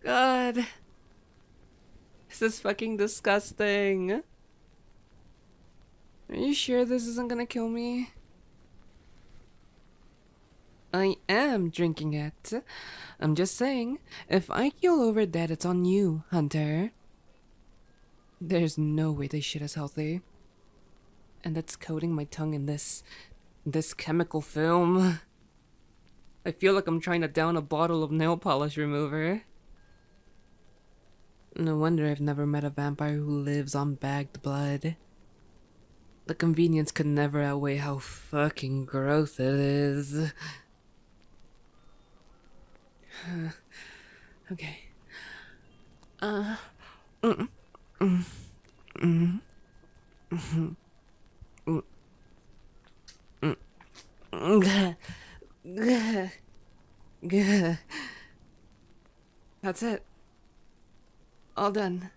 God, this is fucking disgusting. Are you sure this isn't gonna kill me? I am drinking it. I'm just saying, if I keel over dead, it's on you, Hunter. There's no way this shit is healthy. And it's coating my tongue in this chemical film. I feel like I'm trying to down a bottle of nail polish remover. No wonder I've never met a vampire who lives on bagged blood. The convenience could never outweigh how fucking gross it is. Okay. That's it. All done.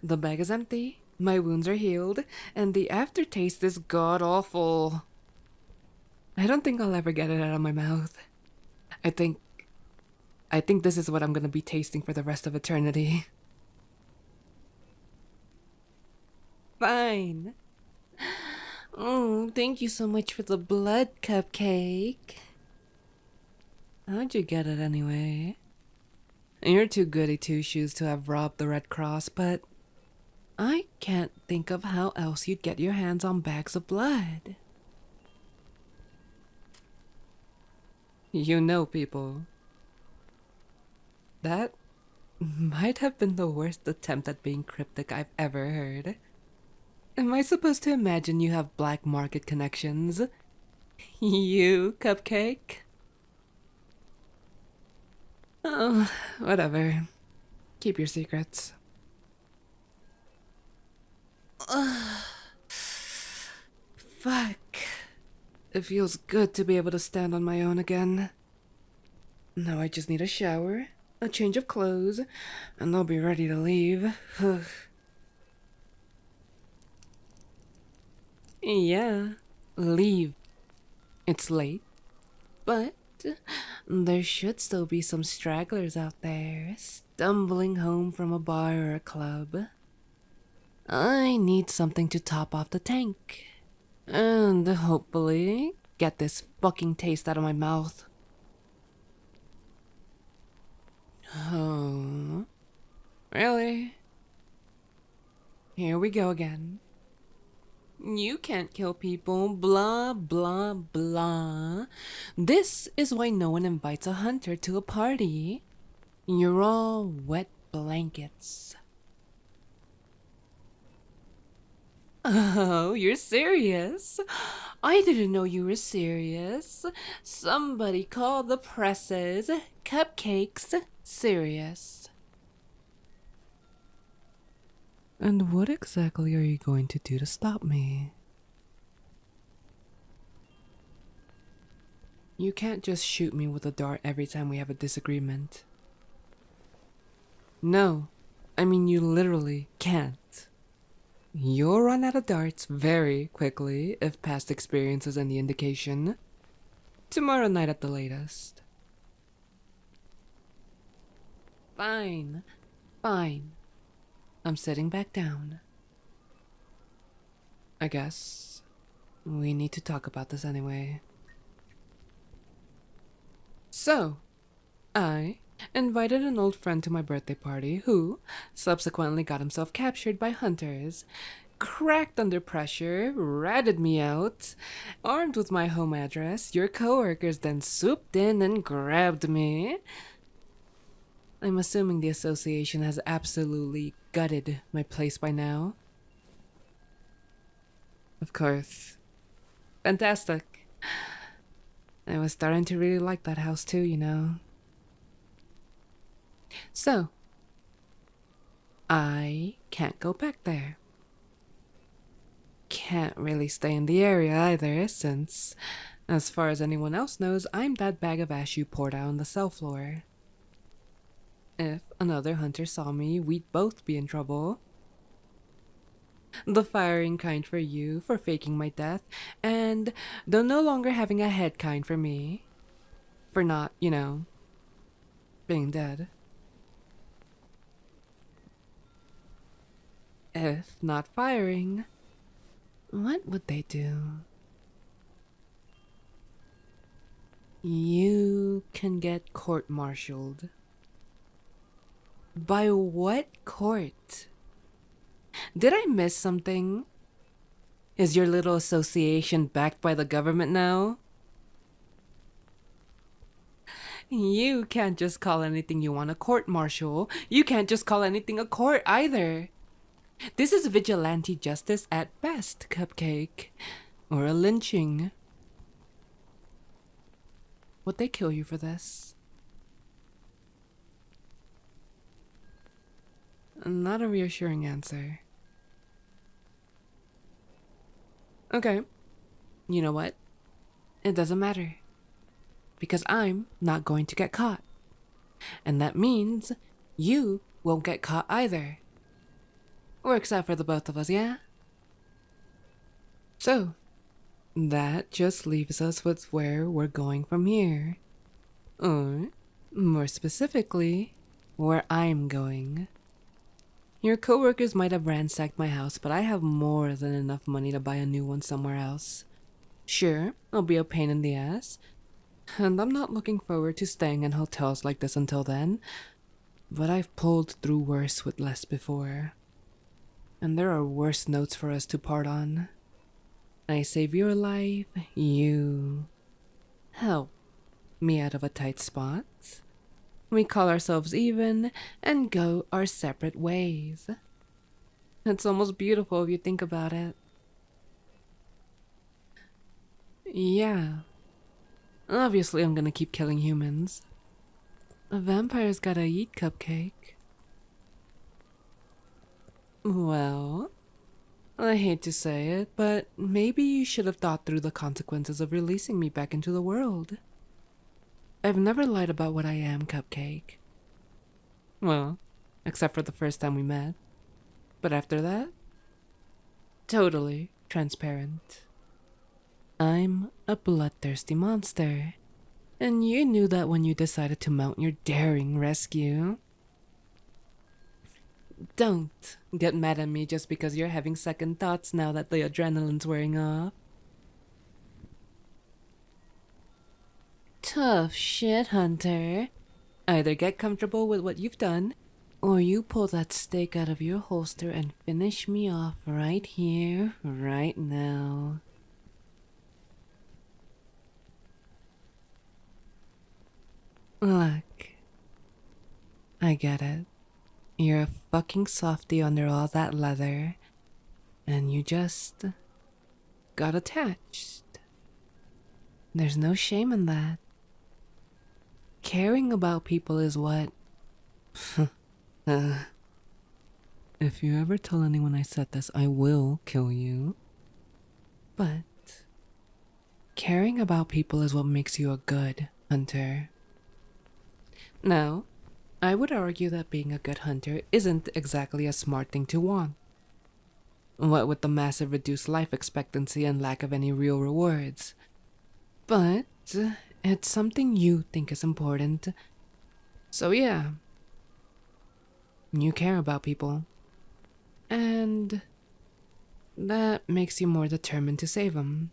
The bag is empty, my wounds are healed, and the aftertaste is god-awful. I don't think I'll ever get it out of my mouth. I think this is what I'm gonna be tasting for the rest of eternity. Fine. Oh, thank you so much for the blood cupcake. How'd you get it anyway? You're too goody two-shoes to have robbed the Red Cross, but I can't think of how else you'd get your hands on bags of blood. You know, people. That might have been the worst attempt at being cryptic I've ever heard. Am I supposed to imagine you have black market connections? You, cupcake? Oh, whatever. Keep your secrets. Fuck. It feels good to be able to stand on my own again. Now I just need a shower, a change of clothes, and I'll be ready to leave. Yeah, leave. It's late, but there should still be some stragglers out there, stumbling home from a bar or a club. I need something to top off the tank. And hopefully, get this fucking taste out of my mouth. Oh, really? Here we go again. You can't kill people, blah, blah, blah. This is why no one invites a hunter to a party. You're all wet blankets. Oh, you're serious? I didn't know you were serious. Somebody call the presses. Cupcakes serious. And what exactly are you going to do to stop me? You can't just shoot me with a dart every time we have a disagreement. No, I mean you literally can't. You'll run out of darts very quickly if past experience is any indication. Tomorrow night at the latest. Fine. Fine. I'm sitting back down. I guess we need to talk about this anyway. So, I invited an old friend to my birthday party who subsequently got himself captured by hunters, cracked under pressure, ratted me out. Armed with my home address, your coworkers then swooped in and grabbed me. I'm assuming the association has absolutely gutted my place by now. Of course. Fantastic. I was starting to really like that house too, you know. So, I can't go back there. can't really stay in the area either, since, as far as anyone else knows, I'm that bag of ash you poured out on the cell floor. If another hunter saw me, we'd both be in trouble. The firing kind for you for faking my death, and the no longer having a head kind for me. For not, being dead. If not firing, what would they do? You can get court-martialed. By what court? Did I miss something? Is your little association backed by the government now? You can't just call anything you want a court-martial. You can't just call anything a court either. This is vigilante justice at best, Cupcake. Or a lynching. Would they kill you for this? Not a reassuring answer. Okay. You know what? It doesn't matter. Because I'm not going to get caught. And that means you won't get caught either. Works out for the both of us, yeah? So, that just leaves us with where we're going from here. Or, more specifically, where I'm going. Your coworkers might have ransacked my house, but I have more than enough money to buy a new one somewhere else. Sure, I'll be a pain in the ass, and I'm not looking forward to staying in hotels like this until then, but I've pulled through worse with less before. And there are worse notes for us to part on. I save your life, you help me out of a tight spot. We call ourselves even and go our separate ways. It's almost beautiful if you think about it. Yeah. Obviously, I'm gonna keep killing humans. A vampire's gotta eat, Cupcake. Well, I hate to say it, but maybe you should have thought through the consequences of releasing me back into the world. I've never lied about what I am, Cupcake. Well, except for the first time we met. But after that, totally transparent. I'm a bloodthirsty monster. And you knew that when you decided to mount your daring rescue. Don't get mad at me just because you're having second thoughts now that the adrenaline's wearing off. Tough shit, Hunter. Either get comfortable with what you've done, or you pull that stake out of your holster and finish me off right here, right now. Look, I get it. You're a fucking softie under all that leather, and you just got attached. There's no shame in that. Caring about people is what... If you ever tell anyone I said this, I will kill you. But caring about people is what makes you a good hunter. Now, I would argue that being a good hunter isn't exactly a smart thing to want. What with the massive reduced life expectancy and lack of any real rewards. But it's something you think is important. So yeah, you care about people. And that makes you more determined to save them.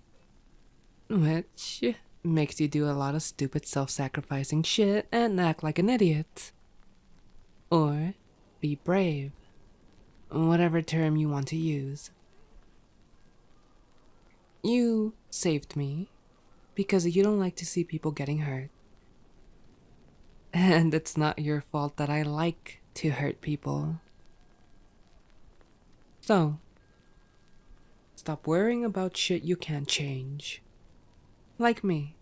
Which makes you do a lot of stupid self-sacrificing shit and act like an idiot. Or be brave. Whatever term you want to use. You saved me because you don't like to see people getting hurt. And it's not your fault that I like to hurt people. So, stop worrying about shit you can't change. Like me.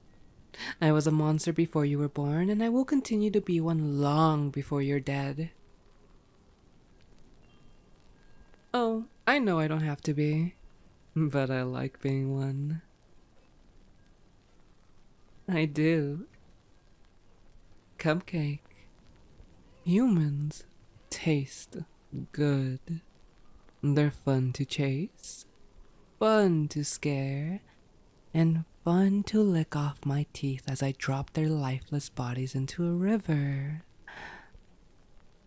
I was a monster before you were born, and I will continue to be one long before you're dead. Oh, I know I don't have to be. but I like being one. I do. Cupcake. Humans taste good. They're fun to chase, fun to scare, and fun to lick off my teeth as I drop their lifeless bodies into a river.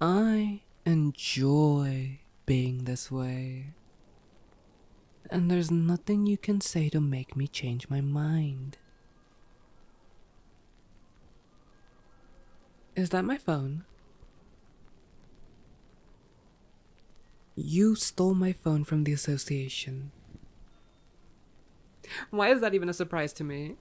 I enjoy being this way. And there's nothing you can say to make me change my mind. Is that my phone? You stole my phone from the association. Why is that even a surprise to me?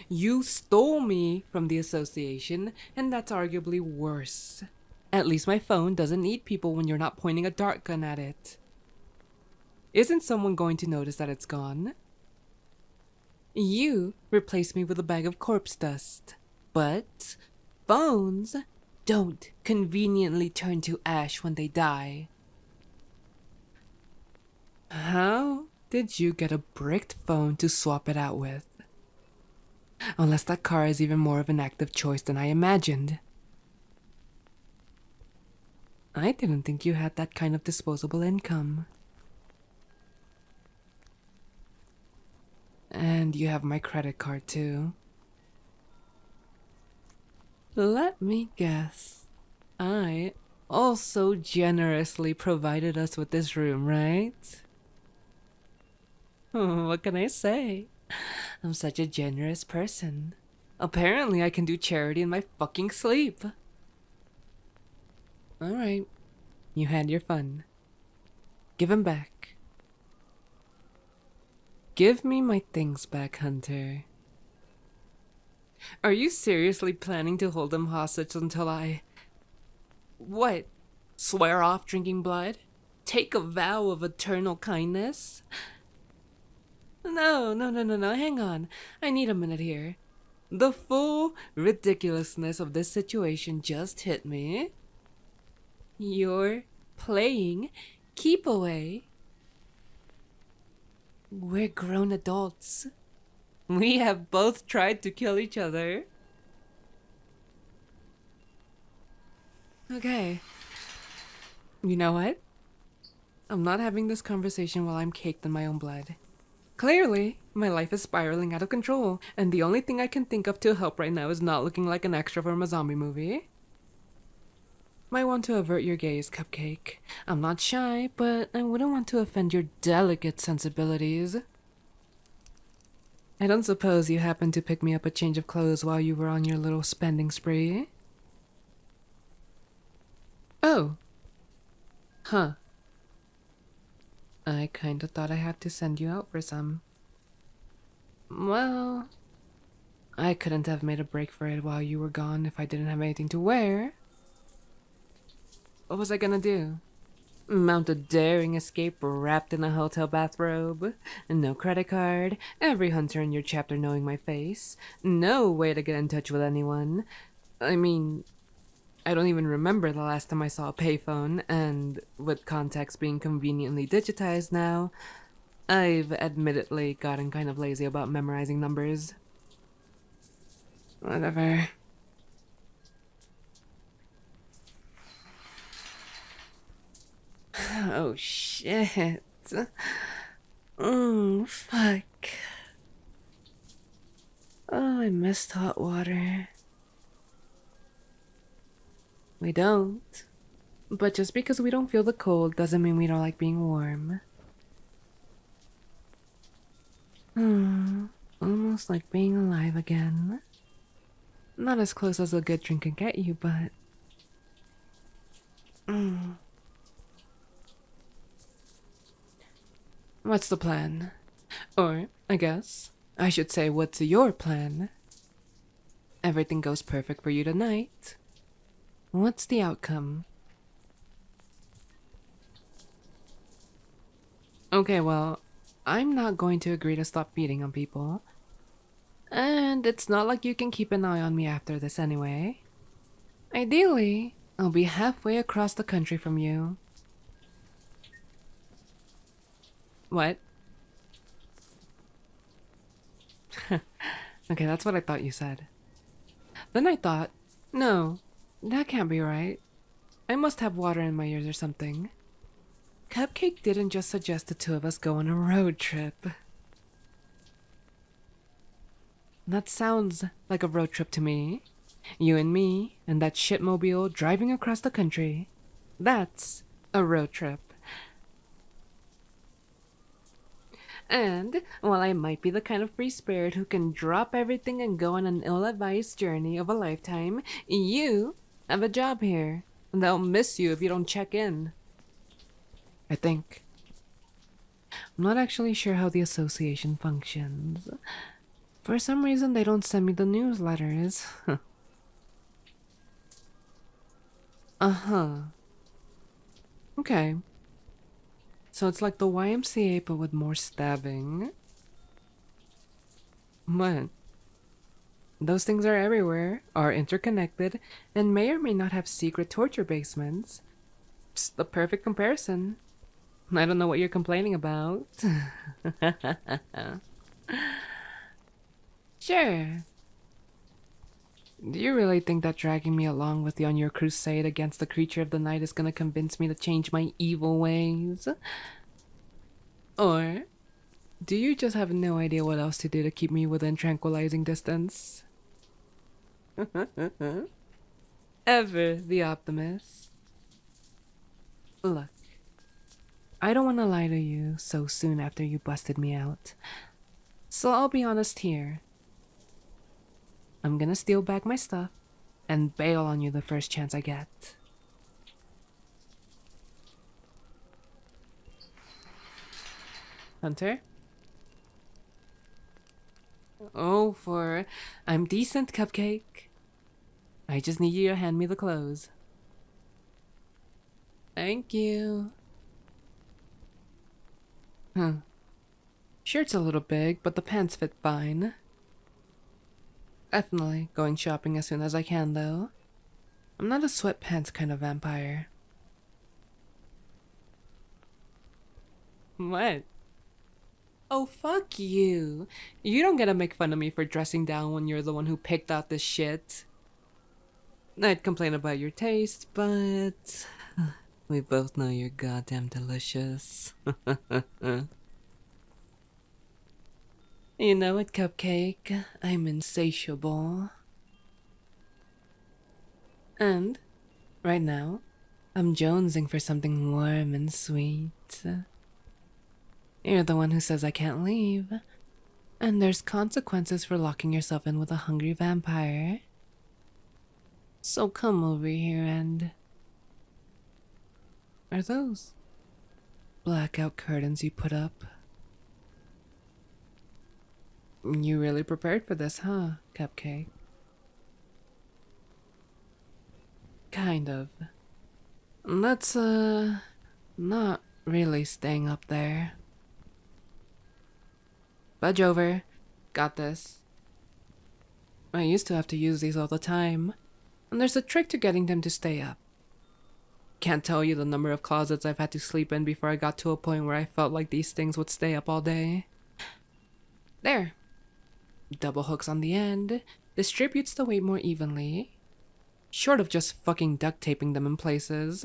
You stole me from the association, and that's arguably worse. At least my phone doesn't need people when you're not pointing a dart gun at it. Isn't someone going to notice that it's gone? You replaced me with a bag of corpse dust. But phones don't conveniently turn to ash when they die. How did you get a bricked phone to swap it out with? Unless that car is even more of an active choice than I imagined. I didn't think you had that kind of disposable income. And you have my credit card too. Let me guess. I also generously provided us with this room, right? What can I say? I'm such a generous person. Apparently I can do charity in my fucking sleep. Alright, you had your fun. Give him back. Give me my things back, Hunter. Are you seriously planning to hold them hostage until I... What? Swear off drinking blood? Take a vow of eternal kindness? No, hang on. I need a minute here. The full ridiculousness of this situation just hit me. You're playing keep away. We're grown adults. We have both tried to kill each other. Okay. You know what? I'm not having this conversation while I'm caked in my own blood. Clearly, my life is spiraling out of control, and the only thing I can think of to help right now is not looking like an extra from a zombie movie. Might want to avert your gaze, Cupcake. I'm not shy, but I wouldn't want to offend your delicate sensibilities. I don't suppose you happened to pick me up a change of clothes while you were on your little spending spree? Oh. Huh. I kinda thought I had to send you out for some. Well, I couldn't have made a break for it while you were gone if I didn't have anything to wear. What was I gonna do? Mount a daring escape wrapped in a hotel bathrobe? No credit card, every hunter in your chapter knowing my face, no way to get in touch with anyone. I mean, I don't even remember the last time I saw a payphone, and with contacts being conveniently digitized now, I've admittedly gotten kind of lazy about memorizing numbers. Whatever. Oh shit. Oh, fuck. Oh, I missed hot water. We don't. But just because we don't feel the cold doesn't mean we don't like being warm. Almost like being alive again. Not as close as a good drink can get you, but... What's the plan? Or, I guess, I should say, what's your plan? Everything goes perfect for you tonight. What's the outcome? Okay, well, I'm not going to agree to stop beating on people. And it's not like you can keep an eye on me after this anyway. Ideally, I'll be halfway across the country from you. What? Okay, that's what I thought you said. Then I thought, no, that can't be right. I must have water in my ears or something. Cupcake didn't just suggest the two of us go on a road trip. That sounds like a road trip to me. You and me, and that shitmobile driving across the country. That's a road trip. And while I might be the kind of free spirit who can drop everything and go on an ill-advised journey of a lifetime, you have a job here. And they'll miss you if you don't check in. I think. I'm not actually sure how the association functions. For some reason, they don't send me the newsletters. Uh-huh. Okay. So it's like the YMCA but with more stabbing. What? Those things are everywhere, are interconnected, and may or may not have secret torture basements. It's the perfect comparison. I don't know what you're complaining about. Sure. Do you really think that dragging me along with you on your crusade against the creature of the night is gonna convince me to change my evil ways? Or do you just have no idea what else to do to keep me within tranquilizing distance? Ever the optimist. Look, I don't want to lie to you so soon after you busted me out. So I'll be honest here. I'm gonna steal back my stuff and bail on you the first chance I get. Hunter? Oh, for I'm decent, Cupcake. I just need you to hand me the clothes. Thank you. Huh. Shirt's a little big, but the pants fit fine. Definitely going shopping as soon as I can, though. I'm not a sweatpants kind of vampire. What? Oh, fuck you. You don't get to make fun of me for dressing down when you're the one who picked out this shit. I'd complain about your taste, but we both know you're goddamn delicious. You know it, Cupcake. I'm insatiable. And, right now, I'm jonesing for something warm and sweet. You're the one who says I can't leave. And there's consequences for locking yourself in with a hungry vampire. So come over here and... Are those blackout curtains you put up? You really prepared for this, huh, Cupcake? Kind of. That's, not really staying up there. Budge over. Got this. I used to have to use these all the time, and there's a trick to getting them to stay up. Can't tell you the number of closets I've had to sleep in before I got to a point where I felt like these things would stay up all day. There. Double hooks on the end, distributes the weight more evenly. Short of just fucking duct taping them in places,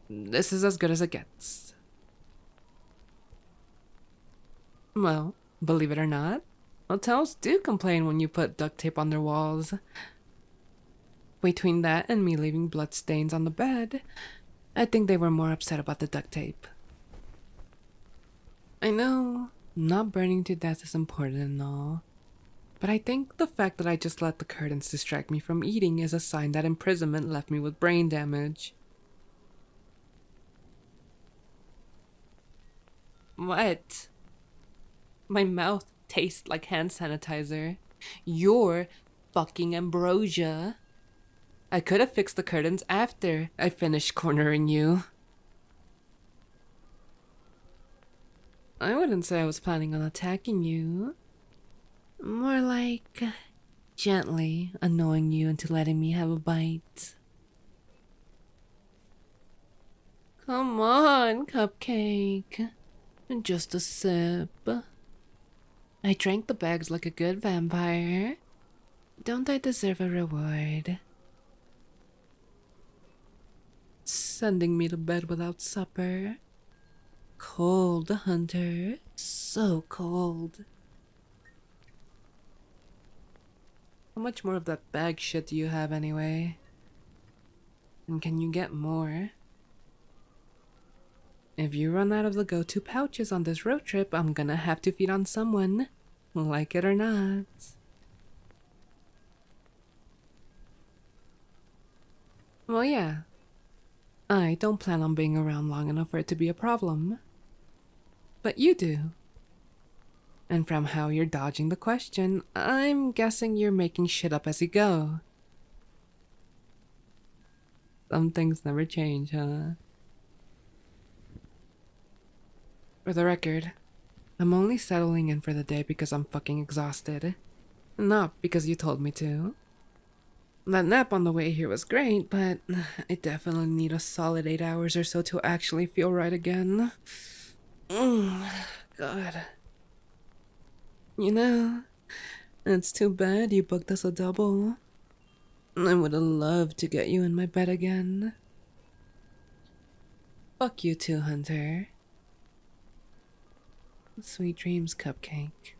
this is as good as it gets. Well, believe it or not, hotels do complain when you put duct tape on their walls. Between that and me leaving bloodstains on the bed, I think they were more upset about the duct tape. I know, not burning to death is important and all, but I think the fact that I just let the curtains distract me from eating is a sign that imprisonment left me with brain damage. What? My mouth tastes like hand sanitizer. You're fucking ambrosia. I could have fixed the curtains after I finished cornering you. I wouldn't say I was planning on attacking you. More like gently annoying you into letting me have a bite. Come on, Cupcake. Just a sip. I drank the bags like a good vampire. Don't I deserve a reward? Sending me to bed without supper. Cold, Hunter. So cold. How much more of that bag shit do you have anyway? And can you get more? If you run out of the go-to pouches on this road trip, I'm gonna have to feed on someone. Like it or not. Well, yeah. I don't plan on being around long enough for it to be a problem. But you do. And from how you're dodging the question, I'm guessing you're making shit up as you go. Some things never change, huh? For the record, I'm only settling in for the day because I'm fucking exhausted. Not because you told me to. That nap on the way here was great, but I definitely need a solid 8 hours or so to actually feel right again. God. You know, it's too bad you booked us a double. I would have loved to get you in my bed again. Fuck you too, Hunter. Sweet dreams, Cupcake.